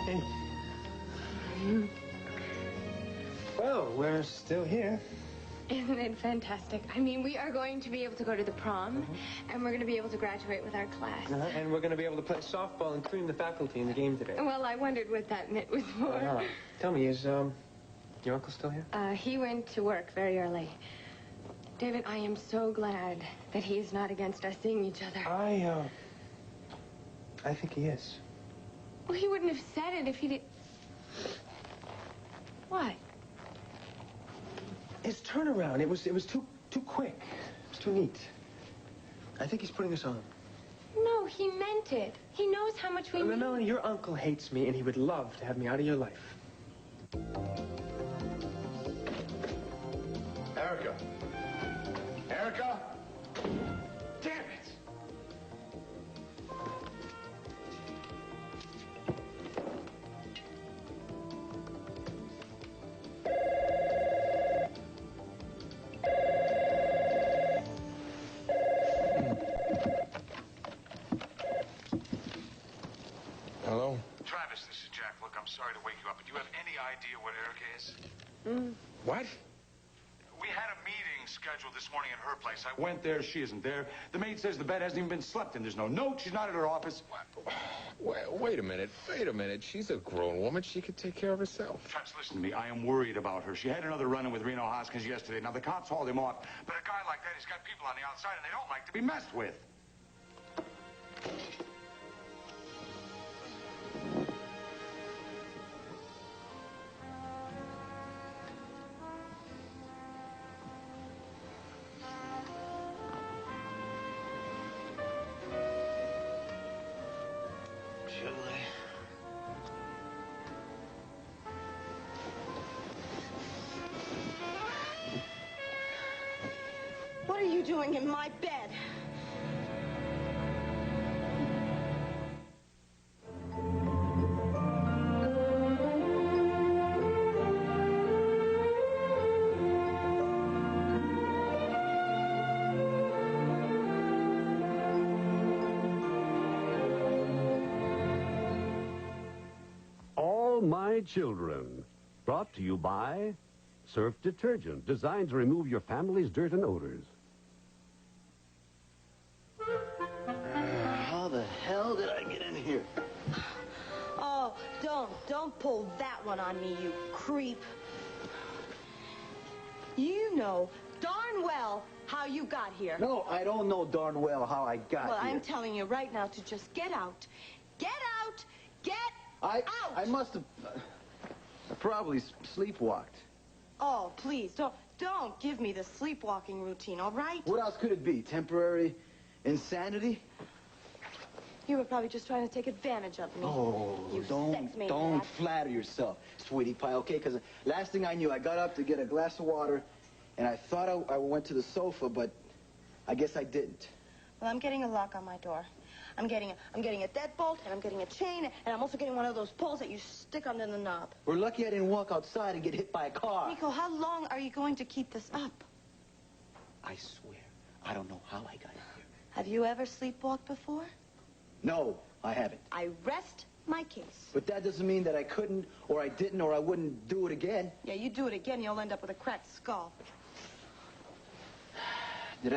Hey. Well, we're still here. Isn't it fantastic? I mean, we are going to be able to go to the prom, and we're going to be able to graduate with our class. And we're going to be able to play softball and cream the faculty in the game today. Well, I wondered what that mitt was for. Tell me, is your uncle still here? He went to work very early. David, I am so glad that he is not against us seeing each other. I think he is. Well, he wouldn't have said it if he did. What? His turnaround, it was too quick. It was too neat. I think he's putting us on. No, he meant it. He knows how much we need. Melanie, your uncle hates me, and he would love to have me out of your life. Erica. Erica? Damn it! Hello? Travis, this is Jack. Look, I'm sorry to wake you up, but do you have any idea where Erica is? What? We had a meeting scheduled this morning at her place. I went there. She isn't there. The maid says the bed hasn't even been slept in. There's no note. She's not at her office. Wait a minute. Wait a minute. She's a grown woman. She can take care of herself. Travis, listen to me. I am worried about her. She had another run-in with Reno Hoskins yesterday. Now, the cops hauled him off. But a guy like that, he's got people on the outside, and they don't like to be messed with. What are you doing in my bed? All My Children, brought to you by Surf Detergent, designed to remove your family's dirt and odors. How the hell did I get in here? Oh, don't pull that one on me, you creep. You know darn well how you got here. No, I don't know darn well how I got Well, here. I'm telling you right now to just get out. Get out! Get out! I must have probably sleepwalked. Oh, please, don't give me the sleepwalking routine, all right? What else could it be? Temporary insanity? You were probably just trying to take advantage of me. Oh, you sex maniac. don't flatter yourself, sweetie pie, okay? Because last thing I knew, I got up to get a glass of water, and I thought I went to the sofa, but I guess I didn't. Well, I'm getting a lock on my door. I'm getting a deadbolt, and I'm getting a chain, and I'm also getting one of those poles that you stick under the knob. We're lucky I didn't walk outside and get hit by a car. Nico, how long are you going to keep this up? I swear, I don't know how I got in here. Have you ever sleepwalked before? No, I haven't. I rest my case. But that doesn't mean that I couldn't, or I didn't, or I wouldn't do it again. Yeah, you do it again, you'll end up with a cracked skull. Did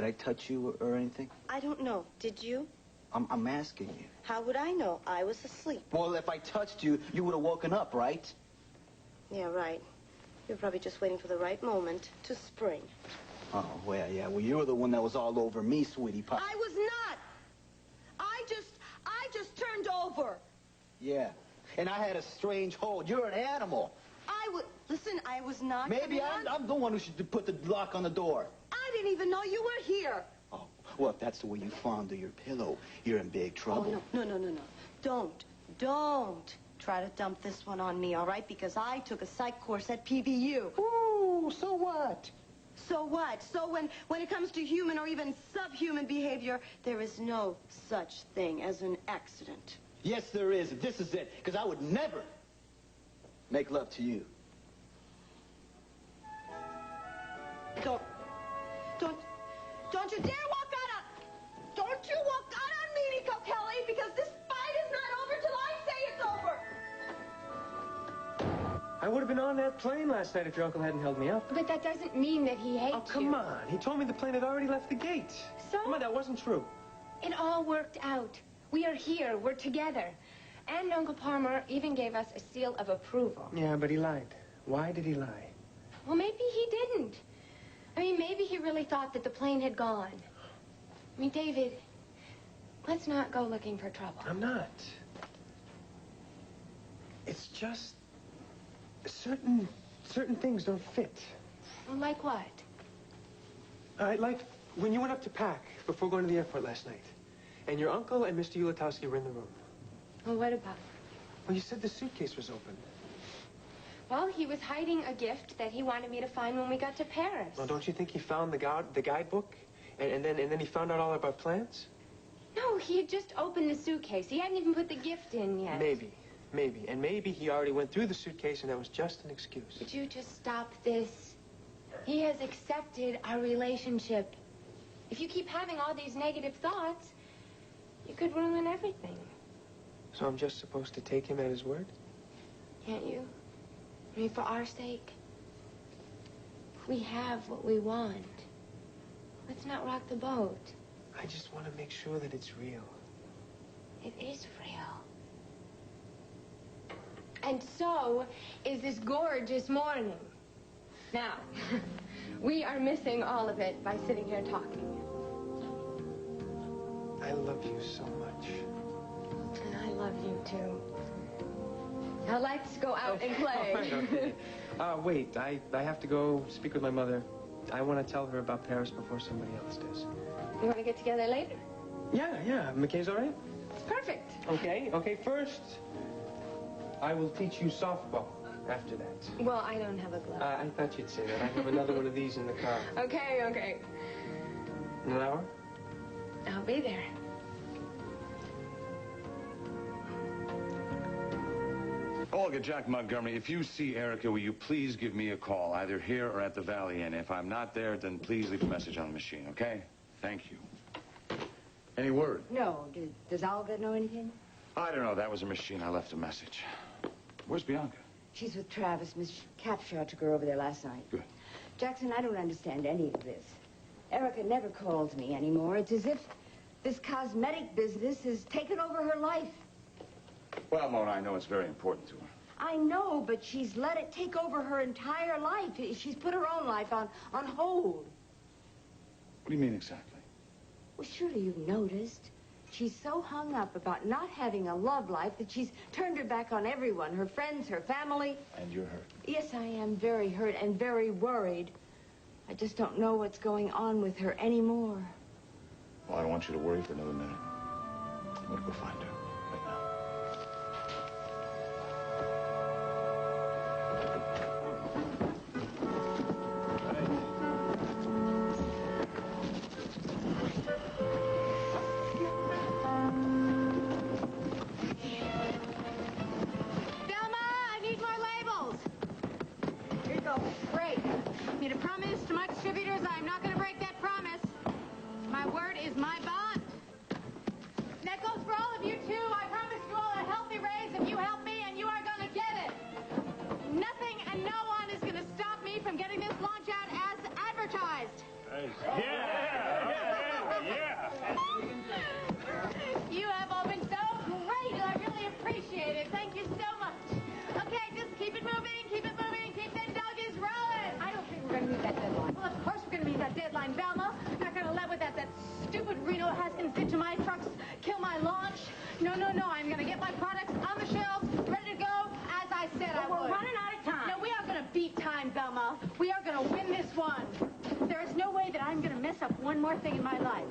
I touch you or anything? I don't know. Did you? I'm asking you. How would I know? I was asleep. Well, if I touched you, you would have woken up, right? Yeah, right. You're probably just waiting for the right moment to spring. Oh, well, yeah. Well, you were the one that was all over me, sweetie pie. I was not. I just turned over. Yeah. And I had a strange hold. You're an animal. Listen, I was not. Maybe I'm the one who should put the lock on the door. I didn't even know you were here. Oh, well, if that's the way you fondle your pillow, you're in big trouble. Oh, no. Don't try to dump this one on me, all right? Because I took a psych course at PVU. Ooh, so what? So what? So when it comes to human or even subhuman behavior, there is no such thing as an accident. Yes, there is. This is it. Because I would never make love to you. Don't you dare walk out on... Don't you walk out on me, Nico Kelly, because this fight is not over till I would have been on that plane last night if your uncle hadn't held me up. But that doesn't mean that he hates you. Oh, come on. He told me the plane had already left the gate. So? Come on, that wasn't true. It all worked out. We are here. We're together. And Uncle Palmer even gave us a seal of approval. Yeah, but he lied. Why did he lie? Well, maybe he didn't. I mean, maybe he really thought that the plane had gone. I mean, David, let's not go looking for trouble. I'm not. It's just certain things don't fit. Like what? Like when you went up to pack before going to the airport last night, and your uncle and Mr. Ulatowski were in the room. Well, what about? Well, you said the suitcase was open. Well, he was hiding a gift that he wanted me to find when we got to Paris. Well, don't you think he found the guidebook, and then he found out all about plans? No, he had just opened the suitcase. He hadn't even put the gift in yet. Maybe. And maybe he already went through the suitcase and that was just an excuse. Would you just stop this? He has accepted our relationship. If you keep having all these negative thoughts, you could ruin everything. So I'm just supposed to take him at his word? Can't you? I mean, for our sake. We have what we want. Let's not rock the boat. I just want to make sure that it's real. It is real. And so is this gorgeous morning. Now, we are missing all of it by sitting here talking. I love you so much. And I love you, too. Now, let's go out and play. All right, okay. Wait, I have to go speak with my mother. I want to tell her about Paris before somebody else does. You want to get together later? Yeah. McKay's all right? Perfect. Okay, first, I will teach you softball after that. Well, I don't have a glove. I thought you'd say that. I have another one of these in the car. Okay. In an hour? I'll be there. Olga, Jack Montgomery, if you see Erica, will you please give me a call, either here or at the Valley Inn. If I'm not there, then please leave a message on the machine, okay? Thank you. Any word? No. Does Olga know anything? I don't know. That was a machine. I left a message. Where's Bianca? She's with Travis. Miss Capshaw took her over there last night. Good. Jackson, I don't understand any of this. Erica never calls me anymore. It's as if this cosmetic business has taken over her life. Well, Mona, I know it's very important to her. I know, but she's let it take over her entire life. She's put her own life on hold. What do you mean exactly? Well, surely you've noticed. She's so hung up about not having a love life that she's turned her back on everyone, her friends, her family. And you're hurt. Yes, I am very hurt and very worried. I just don't know what's going on with her anymore. Well, I don't want you to worry for another minute. I'm going to go find her right now. One more thing in my life.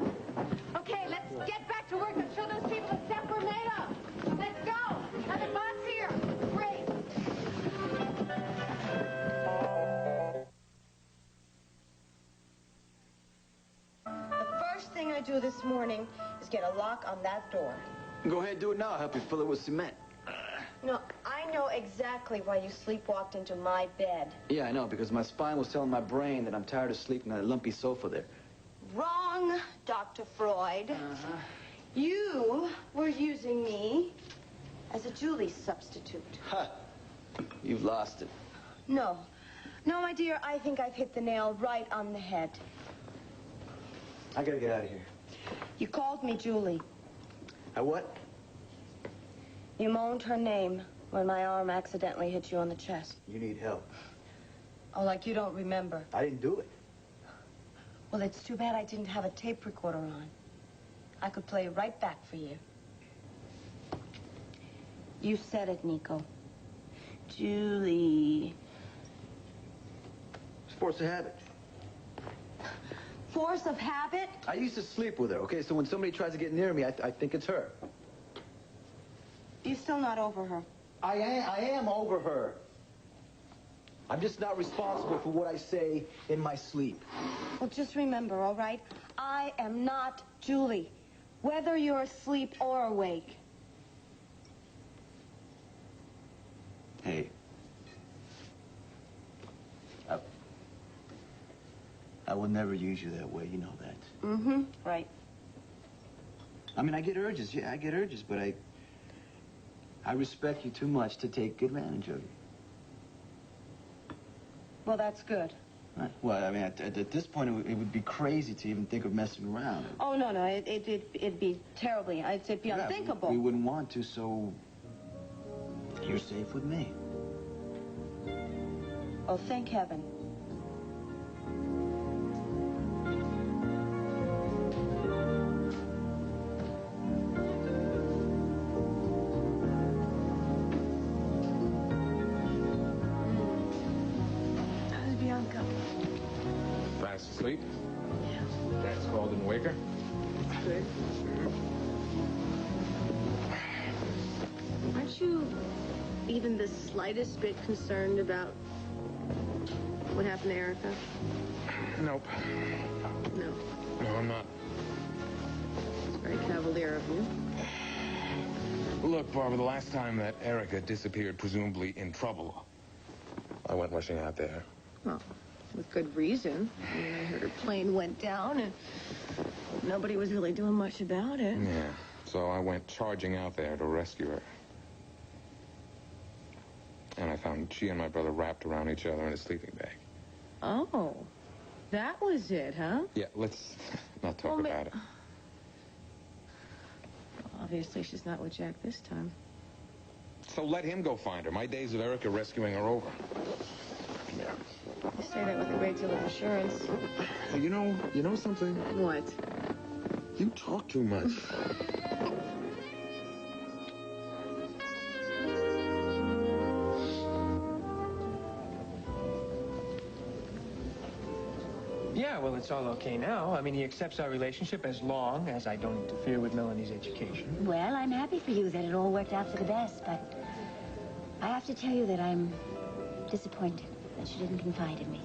Okay, let's get back to work and show those people the stuff we're made of. Let's go. Now the boss here. Great. The first thing I do this morning is get a lock on that door. Go ahead, do it now. I'll help you fill it with cement. No, I know exactly why you sleepwalked into my bed. Yeah, I know, because my spine was telling my brain that I'm tired of sleeping on that lumpy sofa there. Wrong, Dr. Freud. Uh-huh. You were using me as a Julie substitute. Ha! You've lost it. No. No, my dear, I think I've hit the nail right on the head. I gotta get out of here. You called me Julie. I what? You moaned her name when my arm accidentally hit you on the chest. You need help. Oh, like you don't remember. I didn't do it. Well, it's too bad I didn't have a tape recorder on. I could play right back for you. You said it, Nico. Julie. It's force of habit. Force of habit? I used to sleep with her, okay? So when somebody tries to get near me, I think it's her. You're still not over her. I am over her. I'm just not responsible for what I say in my sleep. Well, just remember, all right? I am not Julie, whether you're asleep or awake. Hey. I will never use you that way, you know that. Mm-hmm, right. I mean, I get urges, yeah, I get urges, but I respect you too much to take advantage of you. Well, that's good. Right. Well, I mean, at this point, it would be crazy to even think of messing around. Oh, no, it'd be terribly, it'd be unthinkable. We wouldn't want to, so you're safe with me. Oh, thank heaven. How's Bianca? Fast asleep? Yeah. Dad's called and wake her? Aren't you even the slightest bit concerned about what happened to Erica? Nope. No. No, I'm not. It's very cavalier of you. Look, Barbara, the last time that Erica disappeared, presumably in trouble, I went rushing out there. Well, with good reason. I mean, I heard her plane went down and nobody was really doing much about it. Yeah, so I went charging out there to rescue her. And I found she and my brother wrapped around each other in a sleeping bag. Oh, that was it, huh? Yeah, let's not talk about it. Obviously, she's not with Jack this time. So let him go find her. My days of Erica rescuing are over. Yeah. You say that with a great deal of assurance. Hey, you know something? What? You talk too much. Yeah, well, it's all okay now. I mean, he accepts our relationship as long as I don't interfere with Melanie's education. Well, I'm happy for you that it all worked out for the best, but I have to tell you that I'm disappointed that you didn't confide in me.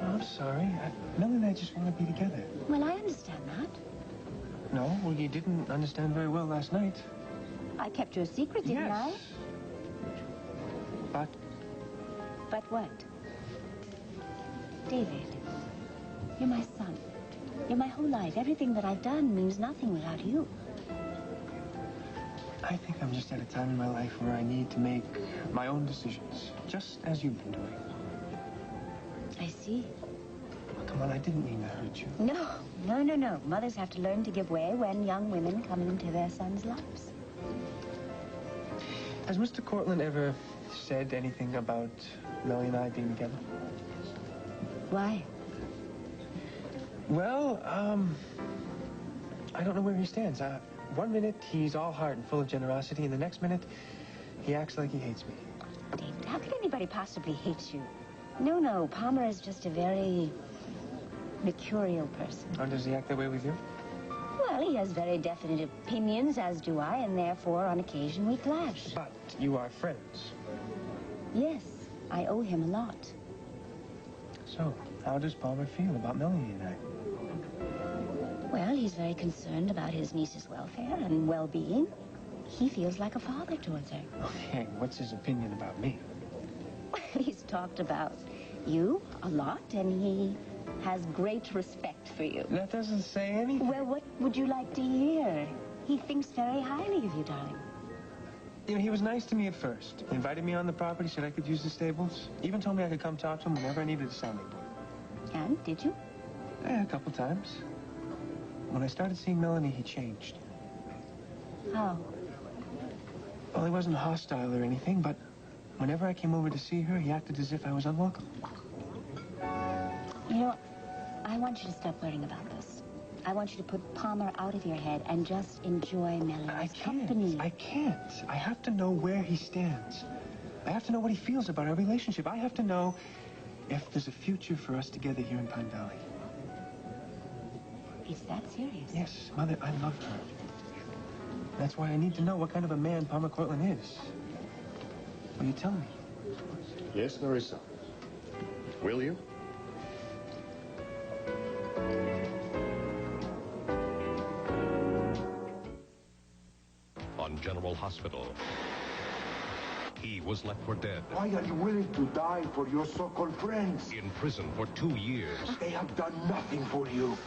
Oh, I'm sorry. Melanie and I just want to be together. Well, I understand that. No, well, you didn't understand very well last night. I kept your secret, didn't I? But? But what? David, you're my son. You're my whole life. Everything that I've done means nothing without you. I think I'm just at a time in my life where I need to make my own decisions, just as you've been doing. I see. Oh, come on, I didn't mean to hurt you. No. Mothers have to learn to give way when young women come into their sons' lives. Has Mr. Cortland ever said anything about Melanie and I being together? Why? Well, I don't know where he stands. One minute, he's all heart and full of generosity, and the next minute, he acts like he hates me. David, how could anybody possibly hate you? No, Palmer is just a very mercurial person. Oh, does he act that way with you? Well, he has very definite opinions, as do I, and therefore, on occasion, we clash. But you are friends. Yes, I owe him a lot. So, how does Palmer feel about Melanie and I? Well, he's very concerned about his niece's welfare and well-being. He feels like a father towards her. Okay, what's his opinion about me? Well, he's talked about you a lot, and he has great respect for you. That doesn't say anything. Well, what would you like to hear? He thinks very highly of you, darling. You know, he was nice to me at first. He invited me on the property, said I could use the stables. Even told me I could come talk to him whenever I needed a sounding board. And did you? Yeah, a couple times. When I started seeing Melanie, he changed. How? Well, he wasn't hostile or anything, but whenever I came over to see her, he acted as if I was unwelcome. You know, I want you to stop worrying about this. I want you to put Palmer out of your head and just enjoy Melanie's company. I can't. I have to know where he stands. I have to know what he feels about our relationship. I have to know if there's a future for us together here in Pine Valley. Is that serious? Yes, Mother, I love her. That's why I need to know what kind of a man Palmer Cortland is. Will you tell me? Yes, Marissa. Will you? On General Hospital, he was left for dead. Why are you willing to die for your so-called friends? In prison for 2 years. They have done nothing for you.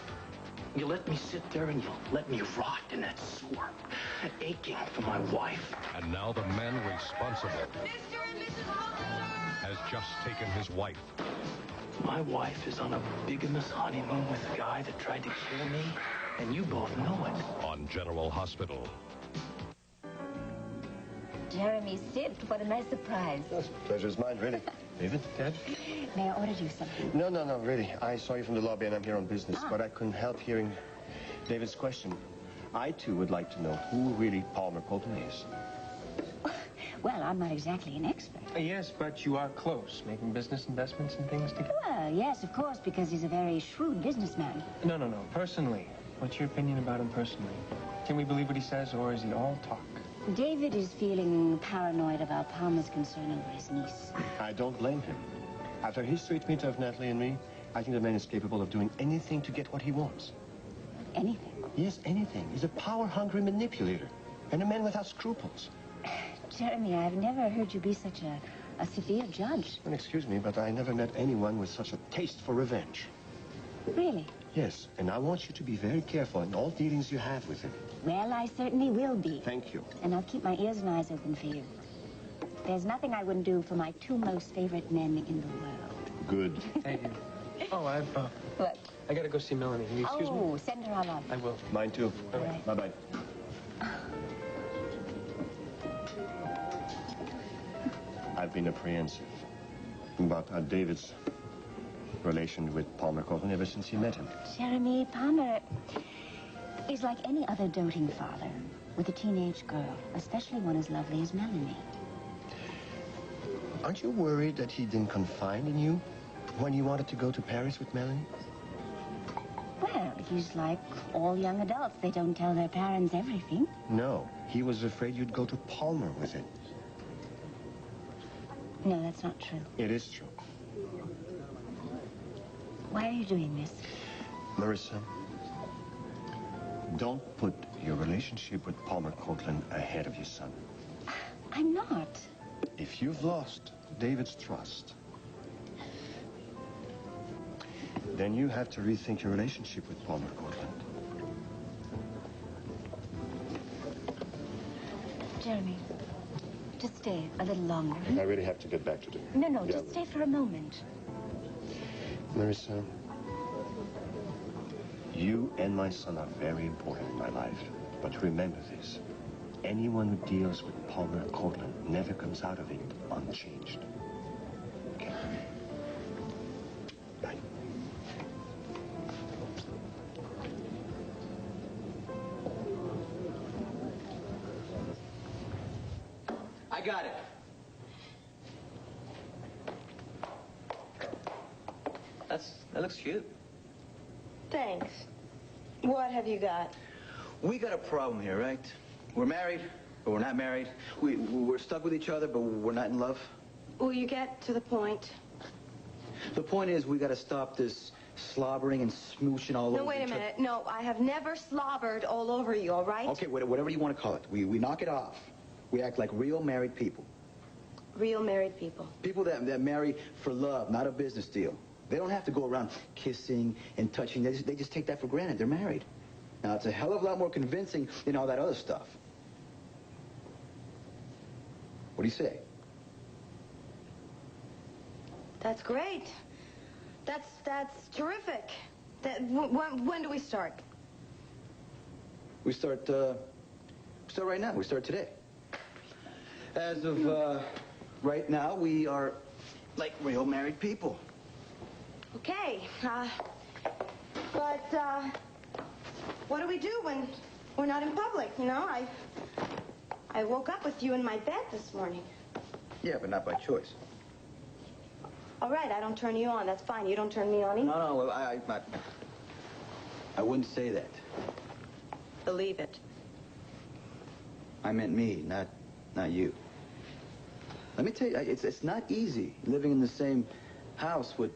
You let me sit there and you let me rot in that sewer, aching for my wife. And now the man responsible Mr. and Mrs. Hollister! has just taken his wife. My wife is on a bigamous honeymoon with a guy that tried to kill me, and you both know it. On General Hospital. Jeremy, Sid, what a nice surprise. Yes, pleasure's mine, really. David? Dad? May I order you something? No, really. I saw you from the lobby and I'm here on business, but I couldn't help hearing David's question. I, too, would like to know who really Palmer Cortland is. Well, I'm not exactly an expert. Yes, but you are close, making business investments and things together. Well, yes, of course, because he's a very shrewd businessman. No. Personally. What's your opinion about him personally? Can we believe what he says, or is he all talk? David is feeling paranoid about Palmer's concern over his niece. I don't blame him. After his sweet meet of Natalie and me, I think the man is capable of doing anything to get what he wants. Anything? Yes, anything. He's a power-hungry manipulator and a man without scruples. Jeremy, I've never heard you be such a severe judge. And excuse me, but I never met anyone with such a taste for revenge. Really? Yes, and I want you to be very careful in all dealings you have with him. Well, I certainly will be. Thank you. And I'll keep my ears and eyes open for you. There's nothing I wouldn't do for my two most favorite men in the world. Good. Thank you. Oh, What? I gotta go see Melanie. Will you excuse me? Oh, send her along. I will. Mine too. All right. Bye-bye. I've been apprehensive about David's relation with Palmer Cortland ever since he met him. Jeremy, Palmer is like any other doting father with a teenage girl, especially one as lovely as Melanie. Aren't you worried that he didn't confide in you when you wanted to go to Paris with Melanie? Well, he's like all young adults. They don't tell their parents everything. No, he was afraid you'd go to Palmer with it. No, that's not true. It is true. Why are you doing this? Marissa, don't put your relationship with Palmer Cortland ahead of your son. I'm not. If you've lost David's trust, then you have to rethink your relationship with Palmer Cortland. Jeremy, just stay a little longer. I really have to get back to dinner. No, just stay for a moment. Marissa, you and my son are very important in my life. But remember this. Anyone who deals with Palmer Cortland never comes out of it unchanged. Okay? Bye. I got it. That looks cute. Thanks. What have you got? We got a problem here, right? We're married, but we're not married. We're stuck with each other, but we're not in love. Will you get to the point? The point is, we got to stop this slobbering and smooching all over No, wait a minute. No, I have never slobbered all over you, all right? Okay, whatever you want to call it. We knock it off. We act like real married people. Real married people. People that marry for love, not a business deal. They don't have to go around kissing and touching. They just take that for granted. They're married. Now, it's a hell of a lot more convincing than all that other stuff. What do you say? That's great. That's terrific. When do we start? We start right now. We start today. As of right now, we are like real married people. Okay. But what do we do when we're not in public? You know, I woke up with you in my bed this morning. Yeah, but not by choice. All right, I don't turn you on. That's fine. You don't turn me on either. No, I wouldn't say that. Believe it. I meant me, not you. Let me tell you, it's not easy living in the same house with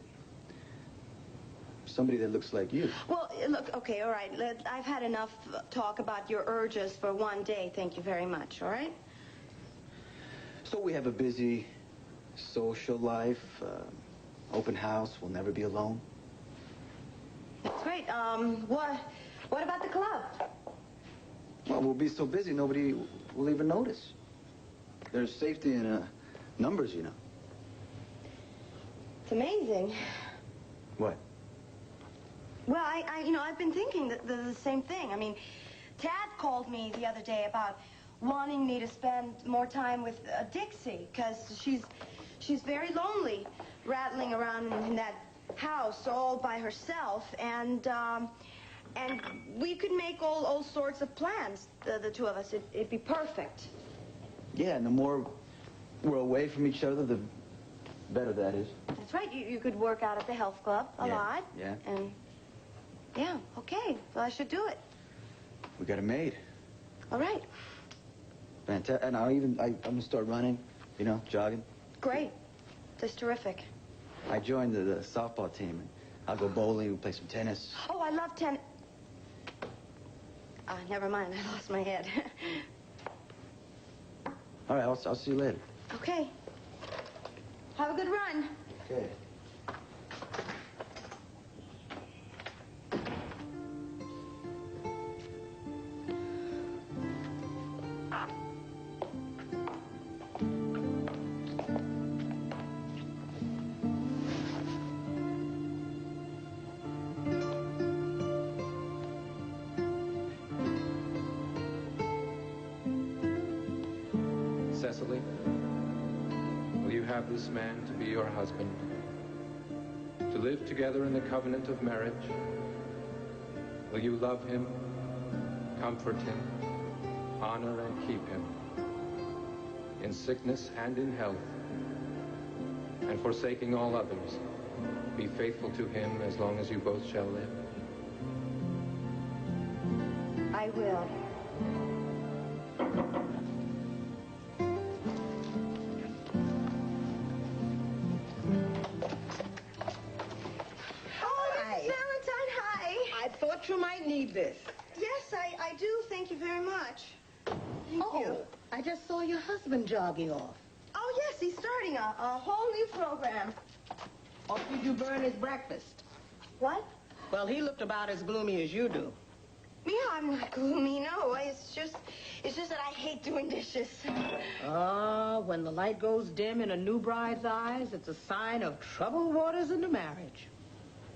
somebody that looks like you. Well, look, okay, all right. I've had enough talk about your urges for one day. Thank you very much, all right? So we have a busy social life, open house, we'll never be alone. That's great. What about the club? Well, we'll be so busy, nobody will even notice. There's safety in numbers, you know. It's amazing. What? Well, I've been thinking the same thing. I mean, Tad called me the other day about wanting me to spend more time with Dixie, because she's very lonely, rattling around in that house all by herself, and we could make all sorts of plans, the two of us. It'd be perfect. Yeah, and the more we're away from each other, the better that is. That's right. You could work out at the health club a lot. Yeah. And, yeah, okay. Well, I should do it. We got a maid. All right. Fantastic. And I'm going to start running, you know, jogging. Great. That's terrific. I joined the softball team, and I'll go bowling and play some tennis. Oh, I love tennis. Never mind. I lost my head. All right, I'll see you later. Okay. Have a good run. Okay. Cecily, will you have this man to be your husband? To live together in the covenant of marriage? Will you love him, comfort him, honor and keep him, in sickness and in health, and forsaking all others, be faithful to him as long as you both shall live? I will. You might need this. Yes, I do. Thank you very much. Thank you. I just saw your husband jogging off. Oh, yes, he's starting a whole new program. Or did you burn his breakfast? What? Well, he looked about as gloomy as you do. Me, I'm not gloomy, no. It's just that I hate doing dishes. When the light goes dim in a new bride's eyes, it's a sign of troubled waters in the marriage.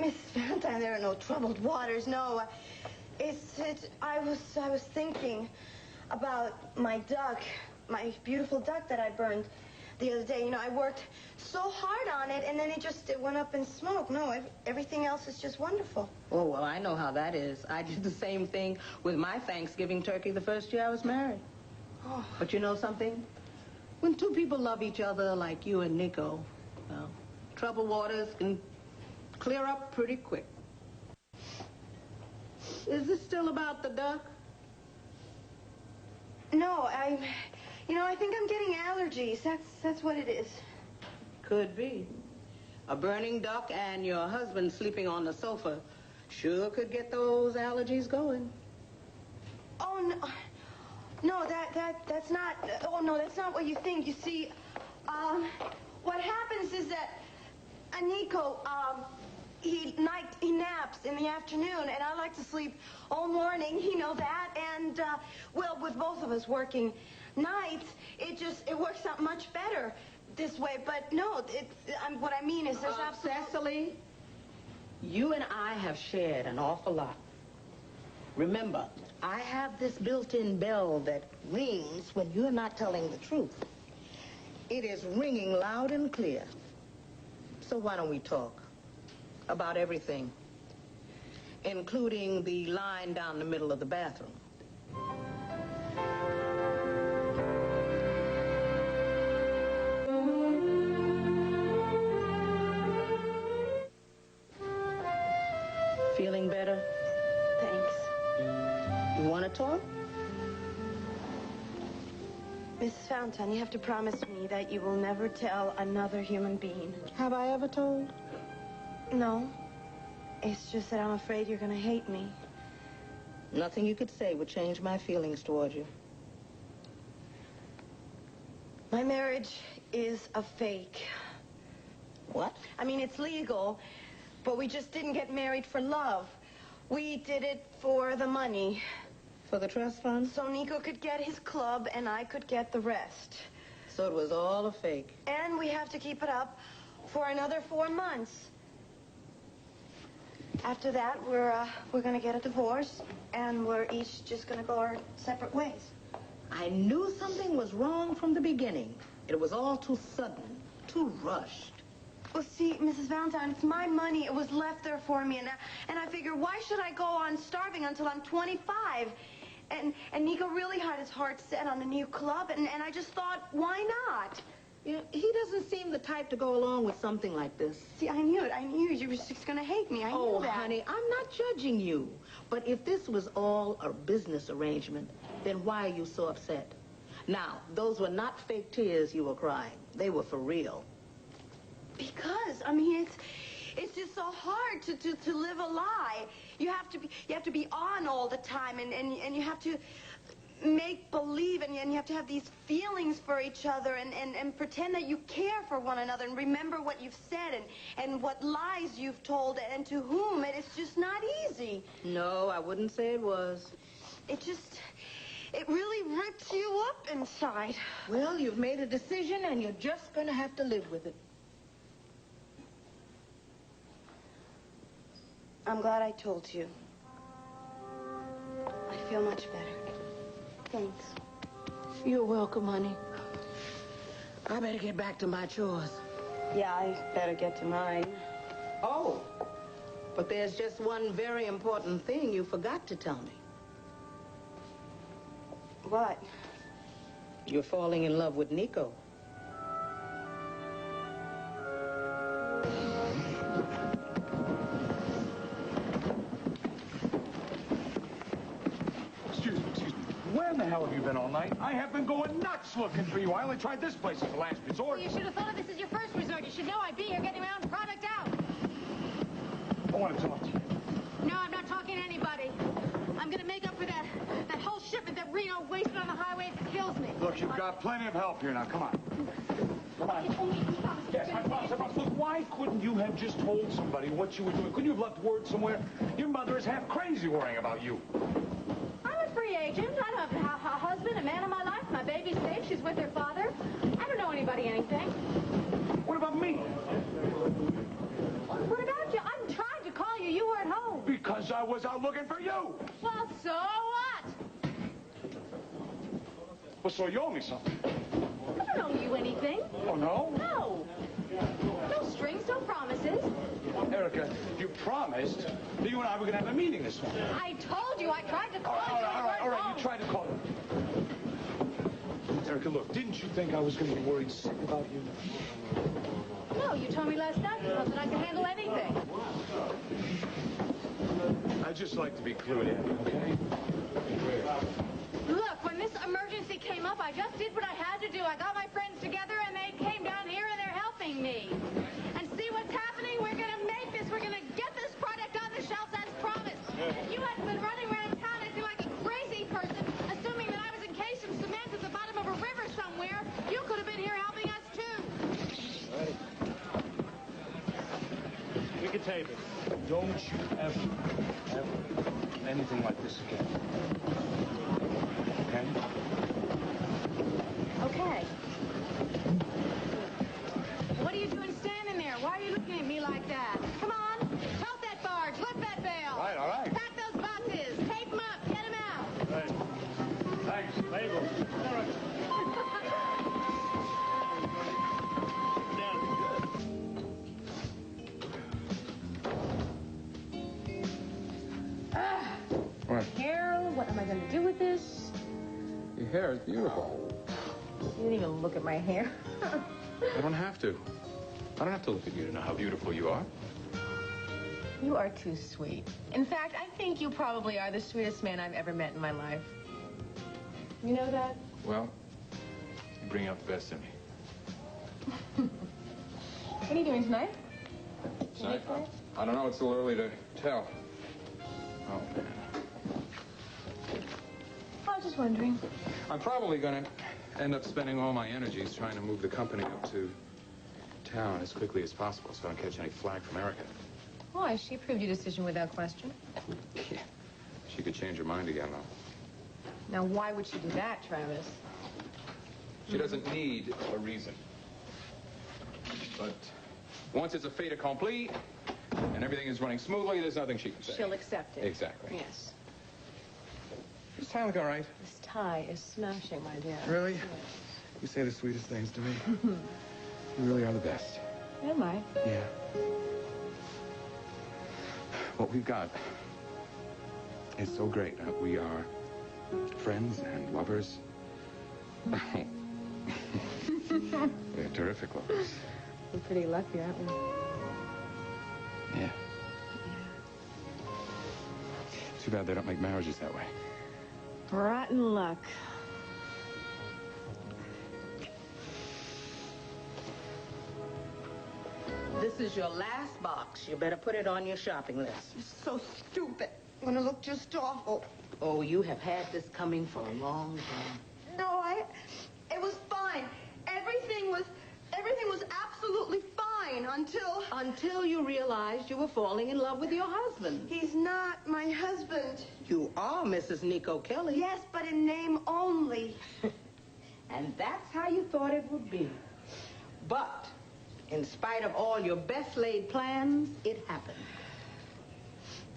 Miss Valentine, there are no troubled waters, no. I was thinking about my duck, my beautiful duck that I burned the other day. You know, I worked so hard on it, and then it went up in smoke. No, everything else is just wonderful. Oh, well, I know how that is. I did the same thing with my Thanksgiving turkey the first year I was married. Oh. But you know something? When two people love each other like you and Nico, well, troubled waters can clear up pretty quick. Is this still about the duck? No, I think I'm getting allergies. That's what it is. Could be. A burning duck and your husband sleeping on the sofa sure could get those allergies going. Oh, no. No, that's not... Oh, no, that's not what you think. You see, what happens is that Nico, he naps in the afternoon, and I like to sleep all morning, you know that, and, well, with both of us working nights, it works out much better this way. But no, what I mean is there's absolutely... Cecily, you and I have shared an awful lot. Remember, I have this built-in bell that rings when you're not telling the truth. It is ringing loud and clear. So why don't we talk about everything, including the line down the middle of the bathroom? Feeling better? Thanks. You want to talk? Mrs. Fountain, you have to promise me that you will never tell another human being. Have I ever told? No. It's just that I'm afraid you're going to hate me. Nothing you could say would change my feelings toward you. My marriage is a fake. What? I mean, it's legal, but we just didn't get married for love. We did it for the money. For the trust fund? So Nico could get his club and I could get the rest. So it was all a fake. And we have to keep it up for another 4 months. After that, we're going to get a divorce, and we're each just going to go our separate ways. I knew something was wrong from the beginning. It was all too sudden, too rushed. Well, see, Mrs. Valentine, it's my money. It was left there for me, and I figure, why should I go on starving until I'm 25? And Nico really had his heart set on a new club, and I just thought, why not? Yeah, he doesn't seem the type to go along with something like this. See, I knew it. I knew you were just going to hate me. I knew that. Oh, honey, I'm not judging you. But if this was all a business arrangement, then why are you so upset? Now, those were not fake tears you were crying. They were for real. Because, I mean, it's just so hard to live a lie. You have to be on all the time, and you have to make believe, and you have to have these feelings for each other, and pretend that you care for one another, and remember what you've said, and what lies you've told, and to whom. It's just not easy. No, I wouldn't say it was. It really rips you up inside. Well, you've made a decision, and you're just going to have to live with it. I'm glad I told you. I feel much better. Thanks. You're welcome, honey. I better get back to my chores. Yeah, I better get to mine. Oh, but there's just one very important thing you forgot to tell me. What? You're falling in love with Nico. Where in the hell have you been all night? I have been going nuts looking for you. I only tried this place as a last resort. Well, you should have thought of this as your first resort. You should know I'd be here getting my own product out. I want to talk to you. No, I'm not talking to anybody. I'm going to make up for that whole shipment that Reno wasted on the highway if it kills me. Look, you've got plenty of help here now. Come on. Come on. Yes, I promise. Look, why couldn't you have just told somebody what you were doing? Couldn't you have left word somewhere? Your mother is half crazy worrying about you. I'm a free agent. I don't have a husband, a man in my life. My baby's safe. She's with her father. I don't know anybody anything. What about me? What about you? I'm trying to call you. You weren't home. Because I was out looking for you. Well, so what? Well, so you owe me something. I don't owe you anything. Oh, no? No. No strings, no promises. Erica, you promised that you and I were going to have a meeting this morning. I told you. I tried to call you. All right. You tried to call him. Erica, look, didn't you think I was going to be worried sick about you? No, you told me last night you thought that I could handle anything. I'd just like to be clued in, okay? Look, when this emergency came up, I just did what I had to do. I got my friends together, and they came down here, and they're helping me. And see what's happening? We're going to make this. We're going to get this product on the shelves as promised. If you hadn't been running around town acting like a crazy person, assuming that I was encased in cement at the bottom of a river somewhere, you could have been here helping us, too. Right. We can tape it. Don't you ever anything like this again. Okay? Your hair is beautiful. You didn't even look at my hair. I don't have to. I don't have to look at you to know how beautiful you are. You are too sweet. In fact, I think you probably are the sweetest man I've ever met in my life. You know that? Well, you bring out the best in me. What are you doing tonight? Tonight? I don't know. It's a little early to tell. Oh, man. I was just wondering. I'm probably going to end up spending all my energies trying to move the company up to town as quickly as possible so I don't catch any flack from Erica. Why? She approved your decision without question. Yeah. She could change her mind again, though. Now, why would she do that, Travis? She doesn't need a reason. But once it's a fait accompli and everything is running smoothly, there's nothing she can say. She'll accept it. Exactly. Yes. Does tie look all right? This tie is smashing, my dear. Really? Yes. You say the sweetest things to me. You really are the best. Am I? Yeah. What we've got is so great. We are friends and lovers. We're terrific lovers. We're pretty lucky, aren't we? Yeah. Too bad they don't make marriages that way. Rotten luck. This is your last box. You better put it on your shopping list. It's so stupid. I'm gonna look just awful. Oh, you have had this coming for a long time. No, it was fine. Everything was absolutely fine until you realized you were falling in love with your husband. He's not my husband. You are Mrs. Nico Kelly. Yes, but in name only. And that's how you thought it would be. But in spite of all your best laid plans, it happened.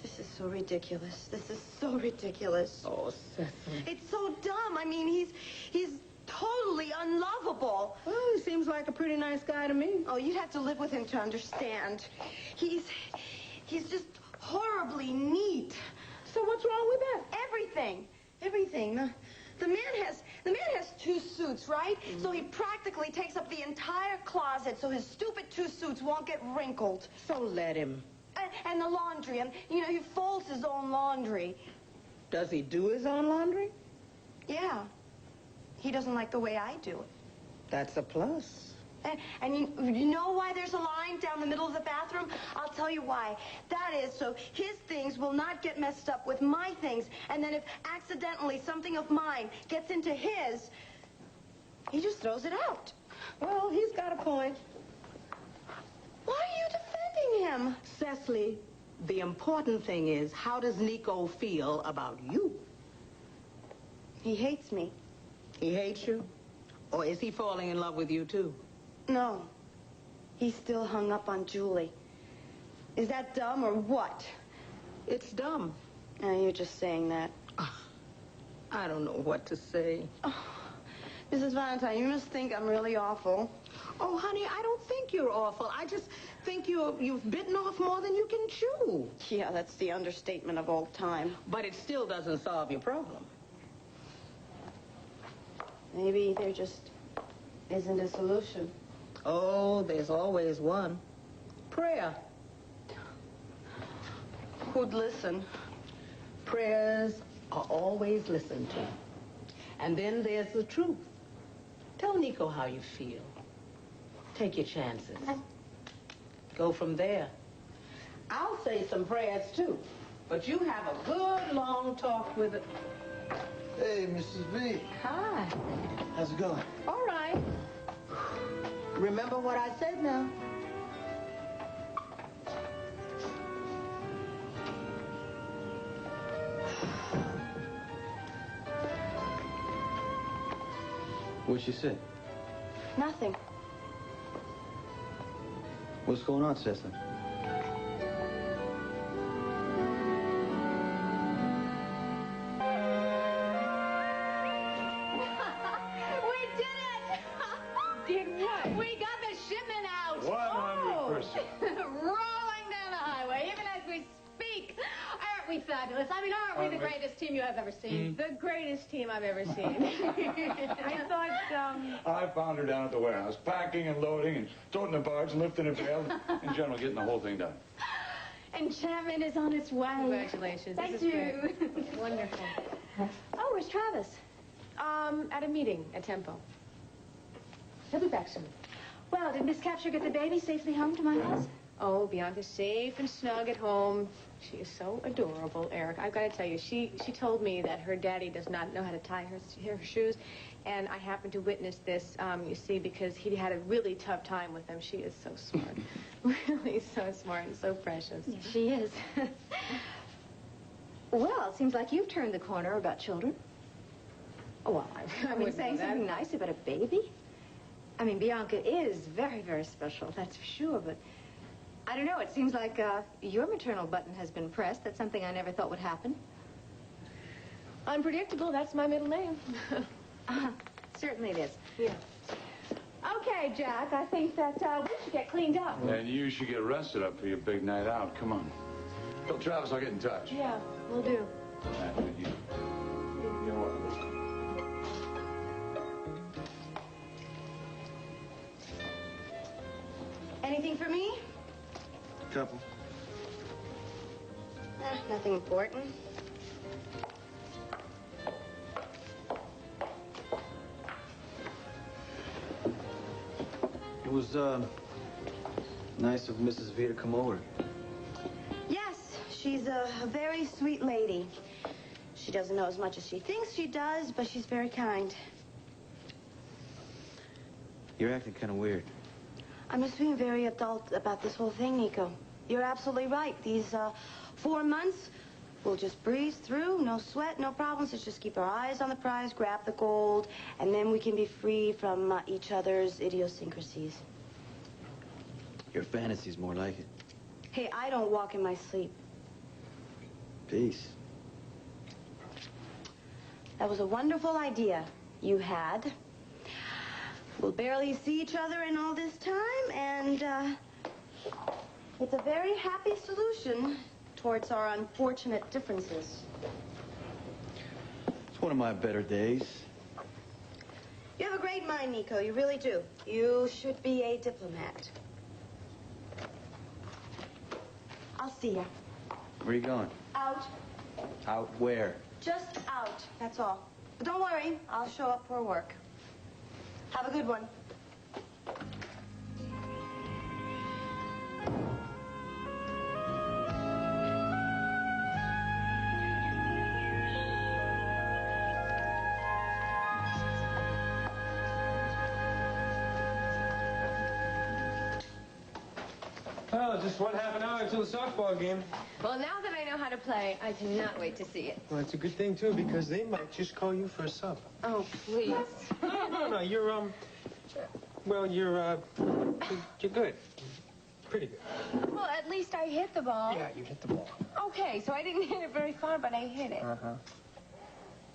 This is so ridiculous. This is so ridiculous. Oh, Cecily. It's so dumb. I mean, he's totally unlovable. Well, he seems like a pretty nice guy to me. Oh, you'd have to live with him to understand. He's just horribly neat. So what's wrong with that? Everything. The man has 2 suits, right? Mm-hmm. So he practically takes up the entire closet so his stupid 2 suits won't get wrinkled. So let him. And the laundry, and, you know, he folds his own laundry. Does he do his own laundry? Yeah. He doesn't like the way I do it. That's a plus. And you know why there's a line down the middle of the bathroom? I'll tell you why. That is so his things will not get messed up with my things. And then if accidentally something of mine gets into his, he just throws it out. Well, he's got a point. Why are you defending him? Cecily, the important thing is, how does Nico feel about you? He hates me. He hates you? Or is he falling in love with you, too? No. He's still hung up on Julie. Is that dumb or what? It's dumb. You're just saying that. I don't know what to say. Oh, Mrs. Valentine, you must think I'm really awful. Oh, honey, I don't think you're awful. I just think you've bitten off more than you can chew. Yeah, that's the understatement of all time. But it still doesn't solve your problem. Maybe there just isn't a solution. Oh, there's always one. Prayer. Who'd listen? Prayers are always listened to. And then there's the truth. Tell Nico how you feel. Take your chances. Go from there. I'll say some prayers, too. But you have a good, long talk with it. Hey, Mrs. V. Hi. How's it going? All right. Remember what I said now. What'd she say? Nothing. What's going on, Cecily? Did what? We got the shipment out. 100%. Rolling down the highway, even as we speak. we fabulous? I mean, aren't we the greatest team you have ever seen? The greatest team I've ever seen. I thought, I found her down at the warehouse, packing and loading and toting the barge and lifting a bale. In general, getting the whole thing done. Enchantment is on its way. Congratulations. Thank This is you. great. Wonderful. Oh, where's Travis? At a meeting at Tempo. He'll be back soon. Well, did Miss Capture get the baby safely home to my house? Oh, Bianca's safe and snug at home. She is so adorable, Eric. I've got to tell you, she told me that her daddy does not know how to tie her shoes, and I happened to witness this, you see, because he had a really tough time with them. She is so smart. Really so smart and so precious. Yes, she is. Well, it seems like you've turned the corner about children. Oh, well, I mean, saying something nice about a baby? I mean, Bianca is very, very special, that's for sure, but I don't know, it seems like your maternal button has been pressed. That's something I never thought would happen. Unpredictable, that's my middle name. Certainly it is. Yeah. Okay, Jack, I think that we should get cleaned up. And you should get rested up for your big night out. Come on. Tell Travis I'll get in touch. Yeah, we'll do. You're welcome. Anything for me? Couple. Nothing important. It was, nice of Mrs. V to come over. Yes, she's a very sweet lady. She doesn't know as much as she thinks she does, but she's very kind. You're acting kind of weird. I'm just being very adult about this whole thing, Nico. You're absolutely right. These 4 months, we'll just breeze through. No sweat, no problems. Let's just keep our eyes on the prize, grab the gold, and then we can be free from each other's idiosyncrasies. Your fantasy's more like it. Hey, I don't walk in my sleep. Peace. That was a wonderful idea you had. We'll barely see each other in all this time, and it's a very happy solution towards our unfortunate differences. It's one of my better days. You have a great mind, Nico. You really do. You should be a diplomat. I'll see you. Where are you going? Out. Out where? Just out. That's all. But don't worry. I'll show up for work. Have a good one. Well, just one half an hour until the softball game. Well, now that I know how to play, I cannot wait to see it. Well, it's a good thing, too, because they might just call you for a sub. Oh, please. No, you're, well, you're good. Pretty good. Well, at least I hit the ball. Yeah, you hit the ball. Okay, so I didn't hit it very far, but I hit it. Uh-huh.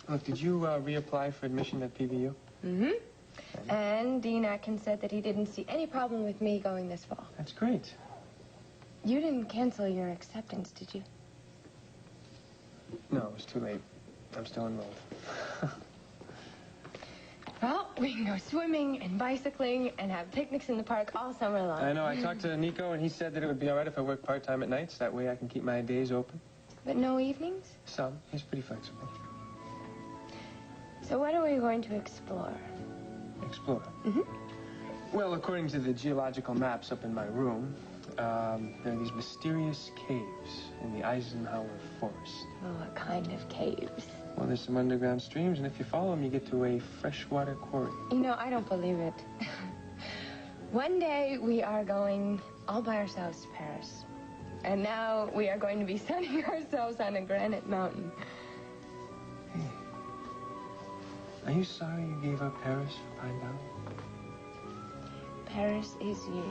Look, did you reapply for admission at PVU? Mm-hmm. And Dean Atkins said that he didn't see any problem with me going this fall. That's great. You didn't cancel your acceptance, did you? No, it was too late. I'm still enrolled. Well, we can go swimming and bicycling and have picnics in the park all summer long. I know. I talked to Nico, and he said that it would be all right if I worked part-time at nights. That way I can keep my days open. But no evenings? Some. He's pretty flexible. So what are we going to explore? Explore? Mm-hmm. Well, according to the geological maps up in my room, there are these mysterious caves in the Eisenhower Forest. Oh, what kind of caves? Well, there's some underground streams, and if you follow them, you get to a freshwater quarry. You know, I don't believe it. One day we are going all by ourselves to Paris. And now we are going to be sunning ourselves on a granite mountain. Hey, are you sorry you gave up Paris for Pine Valley? Paris is you.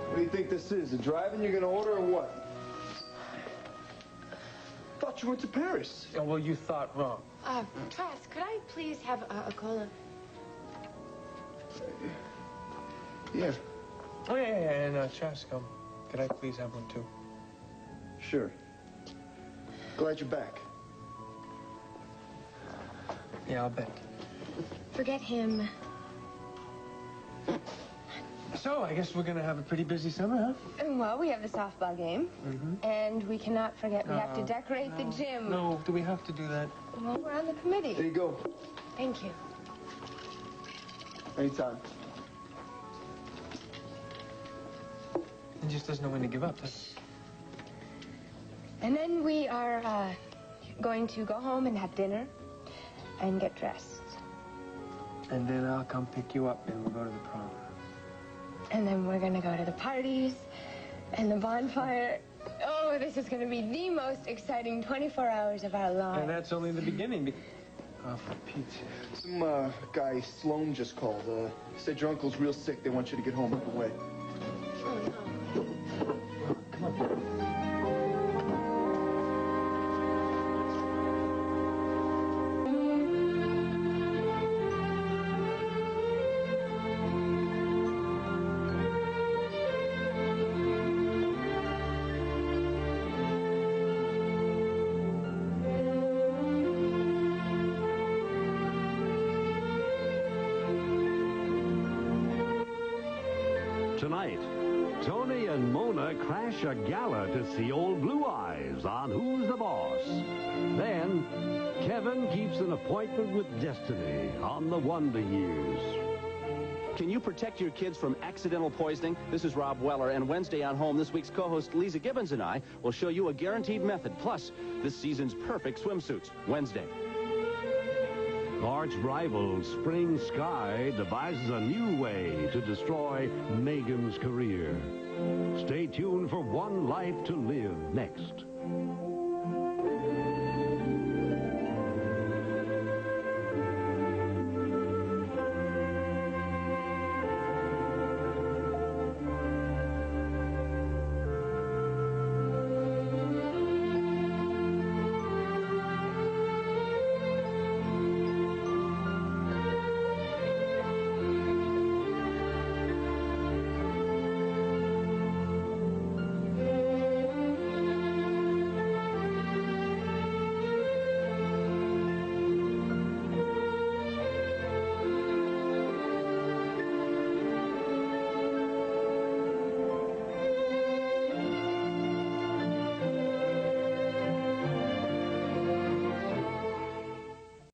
What do you think this is? The driving you're gonna order or what? Thought you went to Paris. Oh, well, you thought wrong. Trask, could I please have a cola? Yeah. Oh, yeah, and Chask, could I please have one, too? Sure. Glad you're back. Yeah, I'll bet. Forget him. So, I guess we're gonna have a pretty busy summer, huh? Well, we have the softball game. And we cannot forget we have to decorate the gym. No, do we have to do that? Well, we're on the committee. There you go. Thank you. Anytime. He just doesn't know when to give up, does And then we are going to go home and have dinner and get dressed. he? And then I'll come pick you up and we'll go to the prom. And then we're going to go to the parties and the bonfire. Oh, this is going to be the most exciting 24 hours of our lives. And that's only the beginning. Oh, for Pete's sake. Some guy, Sloan, just called. Said your uncle's real sick. They want you to get home right away. Tonight, Tony and Mona crash a gala to see Old Blue Eyes on Who's the Boss. Then, Kevin keeps an appointment with Destiny on the Wonder Years. Can you protect your kids from accidental poisoning? This is Rob Weller, and Wednesday on Home, this week's co-host Lisa Gibbons and I will show you a guaranteed method, plus this season's perfect swimsuits. Wednesday. Arch rival Spring Sky devises a new way to destroy Megan's career. Stay tuned for One Life to Live next.